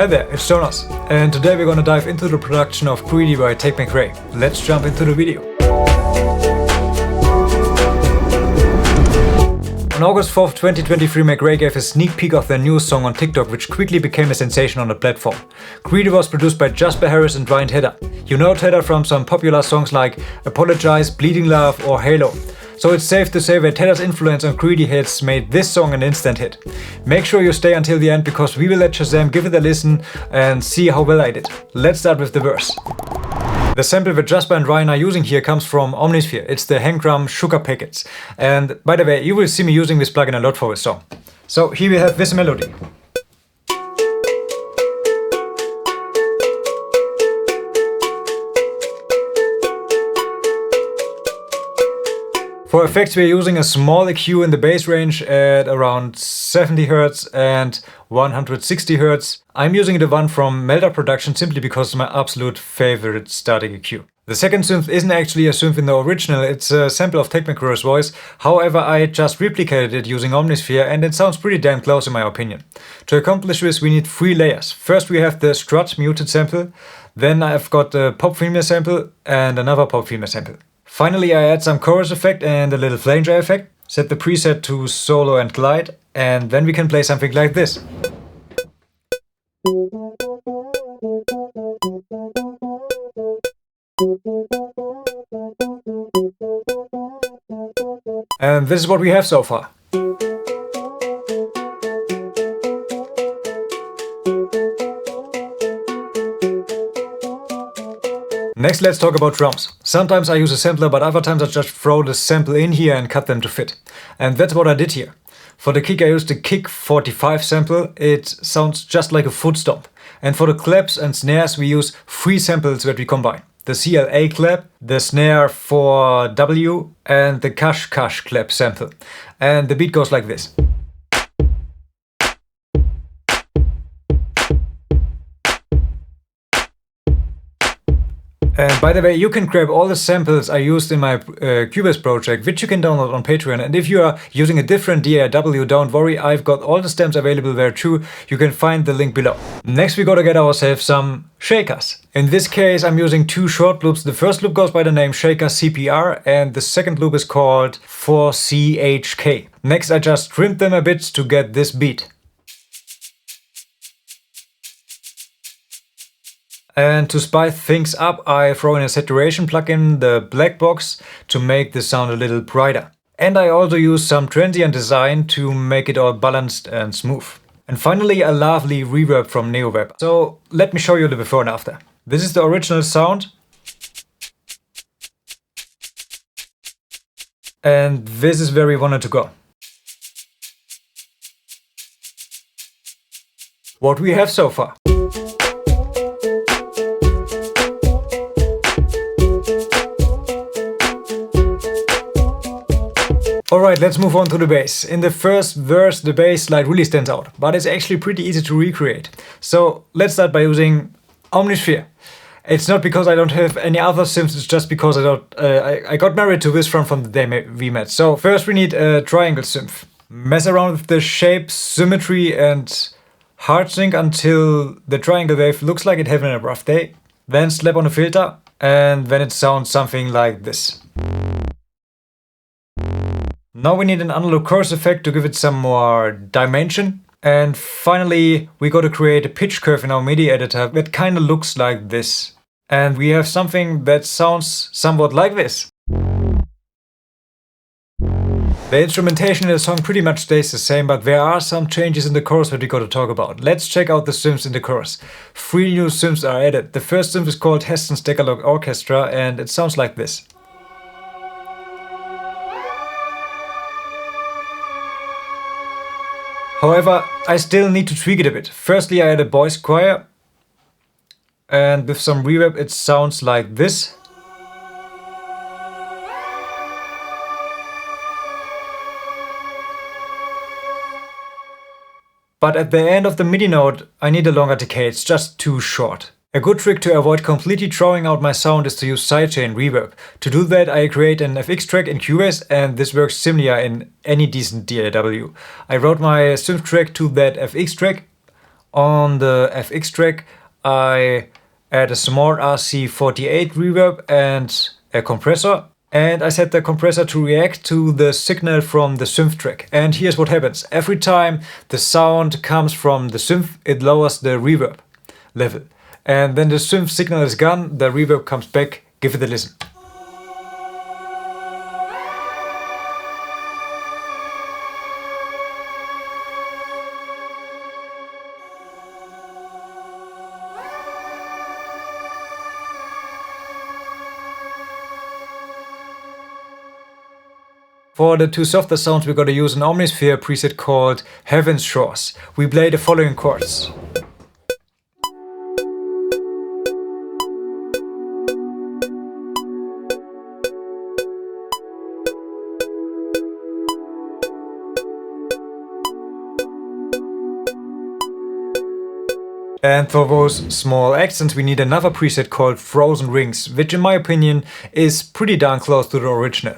Hi there, it's Jonas, and today we're gonna dive into the production of Greedy by Tate McRae. Let's jump into the video. On August 4th, 2023, McRae gave a sneak peek of their newest song on TikTok, which quickly became a sensation on the platform. Greedy was produced by Jasper Harris and Ryan Tedder. You know Tedder from some popular songs like Apologize, Bleeding Love or Halo. So it's safe to say that Tedder's influence on Greedy hits made this song an instant hit. Make sure you stay until the end because we will let Shazam give it a listen and see how well I did. Let's start with the verse. The sample that Jasper and Ryan are using here comes from Omnisphere. It's the hang drum sugar packets. And by the way, you will see me using this plugin a lot for this song. So here we have this melody. For effects, we're using a small EQ in the bass range at around 70 Hz and 160 Hz. I'm using the one from Melda Production simply because it's my absolute favorite static EQ. The second synth isn't actually a synth in the original, it's a sample of Tate McRae's voice. However, I just replicated it using Omnisphere and it sounds pretty damn close in my opinion. To accomplish this, we need 3 layers. First we have the strut muted sample, then I've got the pop female sample and another pop female sample. Finally, I add some chorus effect and a little flanger effect, set the preset to solo and glide, and then we can play something like this. And this is what we have so far. Next, let's talk about drums. Sometimes I use a sampler, but other times I just throw the sample in here and cut them to fit. And that's what I did here. For the kick, I used the Kick 45 sample. It sounds just like a foot stomp. And for the claps and snares, we use 3 samples that we combine. The CLA clap, the snare for W, and the Kash Kash clap sample. And the beat goes like this. And by the way, you can grab all the samples I used in my Cubase project, which you can download on Patreon. And if you are using a different DAW, don't worry, I've got all the stems available there too. You can find the link below. Next, we gotta get ourselves some shakers. In this case, I'm using 2 short loops. The first loop goes by the name Shaker CPR and the second loop is called 4CHK. Next, I just trimmed them a bit to get this beat. And to spice things up, I throw in a saturation plugin, the black box, to make the sound a little brighter. And I also use some transient design to make it all balanced and smooth. And finally, a lovely reverb from NeoWeb. So let me show you the before and after. This is the original sound. And this is where we wanted to go. What we have so far. Alright, let's move on to the bass. In the first verse, the bass slide really stands out, but it's actually pretty easy to recreate. So let's start by using Omnisphere. It's not because I don't have any other synths, it's just because I got married to this from the day we met. So first we need a triangle synth. Mess around with the shape, symmetry and hard sync until the triangle wave looks like it having a rough day. Then slap on a filter and then it sounds something like this. Now we need an analog chorus effect to give it some more dimension. And finally, we got to create a pitch curve in our MIDI editor that kind of looks like this. And we have something that sounds somewhat like this. The instrumentation in the song pretty much stays the same, but there are some changes in the chorus that we got to talk about. Let's check out the synths in the chorus. 3 new synths are added. The first synth is called Heston's Decalogue Orchestra and it sounds like this. However, I still need to tweak it a bit. Firstly, I add a voice choir, and with some reverb it sounds like this. But at the end of the MIDI note, I need a longer decay, it's just too short. A good trick to avoid completely drawing out my sound is to use sidechain reverb. To do that, I create an FX track in Cubase, and this works similar in any decent DAW. I wrote my synth track to that FX track, On the FX track, I add a Smart RC48 reverb and a compressor. And I set the compressor to react to the signal from the synth track. And here's what happens. Every time the sound comes from the synth, it lowers the reverb level. And then the synth signal is gone, the reverb comes back. Give it a listen. For the two softer sounds, we're going to use an Omnisphere preset called Heaven's Shores. We play the following chords. And for those small accents, we need another preset called Frozen Rings, which in my opinion is pretty darn close to the original.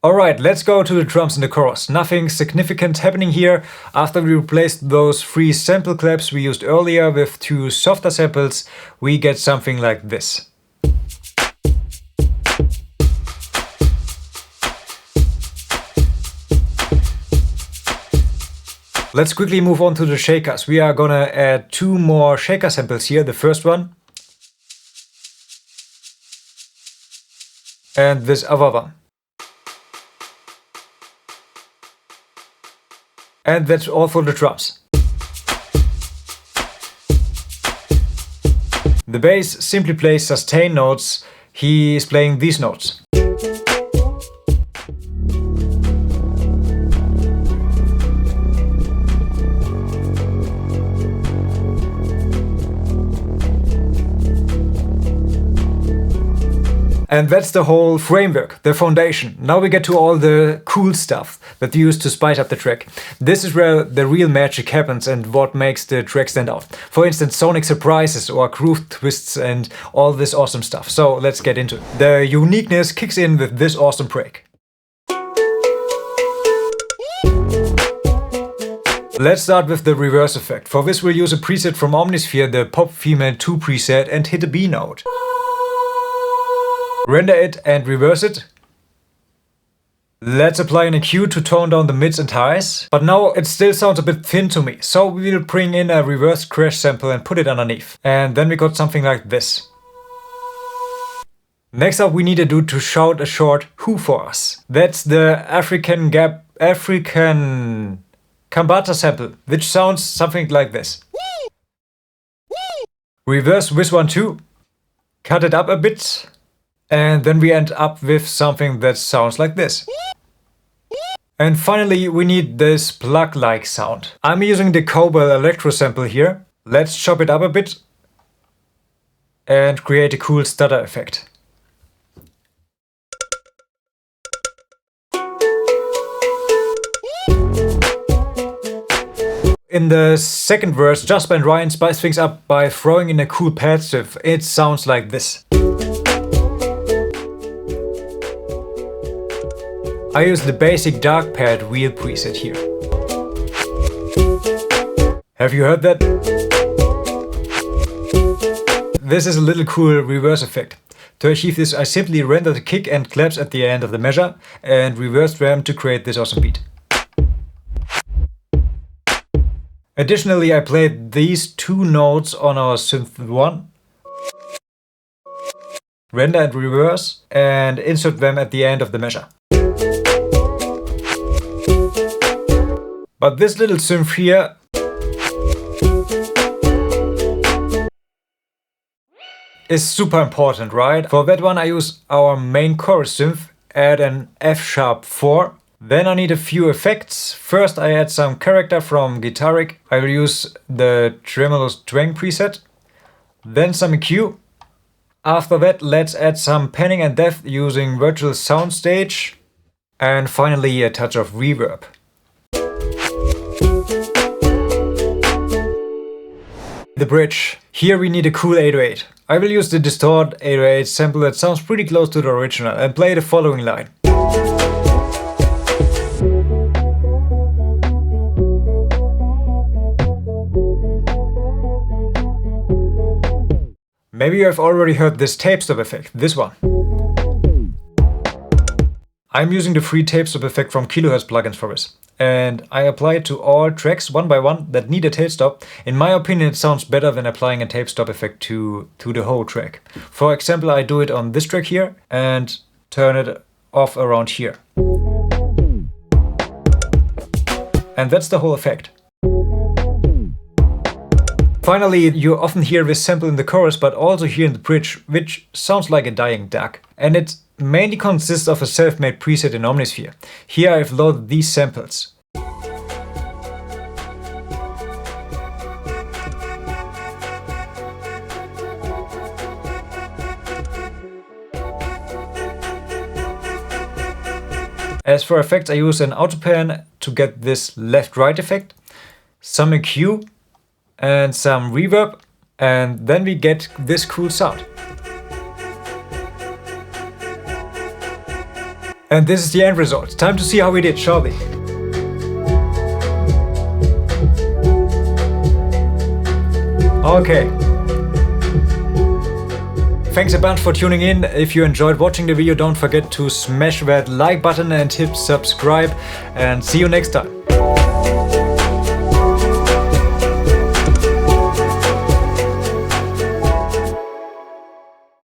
Alright, let's go to the drums in the chorus. Nothing significant happening here. After we replaced those 3 sample claps we used earlier with 2 softer samples, we get something like this. Let's quickly move on to the shakers. We are gonna add 2 more shaker samples here. The first one and this other one. And that's all for the drums. The bass simply plays sustain notes. He is playing these notes. And that's the whole framework, the foundation. Now we get to all the cool stuff that you use to spice up the track. This is where the real magic happens and what makes the track stand out. For instance, sonic surprises or groove twists and all this awesome stuff. So let's get into it. The uniqueness kicks in with this awesome break. Let's start with the reverse effect. For this we'll use a preset from Omnisphere, the Pop Female 2 preset, and hit a B note. Render it and reverse it. Let's apply an EQ to tone down the mids and highs. But now it still sounds a bit thin to me, so we will bring in a reverse crash sample and put it underneath. And then we got something like this. Next up we need a dude to shout a short who for us. That's the African Kambata sample, which sounds something like this. Reverse this one too. Cut it up a bit. And then we end up with something that sounds like this. And finally we need this plug-like sound. I'm using the Cobalt Electro sample here. Let's chop it up a bit and create a cool stutter effect. In the second verse, Jasper and Ryan spice things up by throwing in a cool pad riff. It sounds like this. I use the basic dark pad wheel preset here. Have you heard that? This is a little cool reverse effect. To achieve this I simply render the kick and claps at the end of the measure and reverse them to create this awesome beat. Additionally I played these 2 notes on our synth 1. Render and reverse and insert them at the end of the measure. But this little synth here is super important, right? For that one I use our main chorus synth, add an F-sharp 4. Then I need a few effects. First I add some character from Guitaric. I will use the Tremolo Twang preset. Then some EQ. After that let's add some panning and depth using Virtual Soundstage. And finally a touch of reverb. The bridge. Here we need a cool 808. I will use the distort 808 sample that sounds pretty close to the original and play the following line. Maybe you have already heard this tape stop effect, this one. I'm using the free tape stop effect from Kilohertz plugins for this. And I apply it to all tracks one by one that need a tape stop. In my opinion, it sounds better than applying a tape stop effect to the whole track. For example, I do it on this track here and turn it off around here. And that's the whole effect. Finally, you often hear this sample in the chorus, but also here in the bridge, which sounds like a dying duck. And it mainly consists of a self-made preset in Omnisphere. Here I've loaded these samples. As for effects, I use an autopan to get this left-right effect, some EQ, and some reverb, and then we get this cool sound. And this is the end result. Time to see how we did, shall we? Okay. Thanks a bunch for tuning in. If you enjoyed watching the video, don't forget to smash that like button and hit subscribe, and see you next time.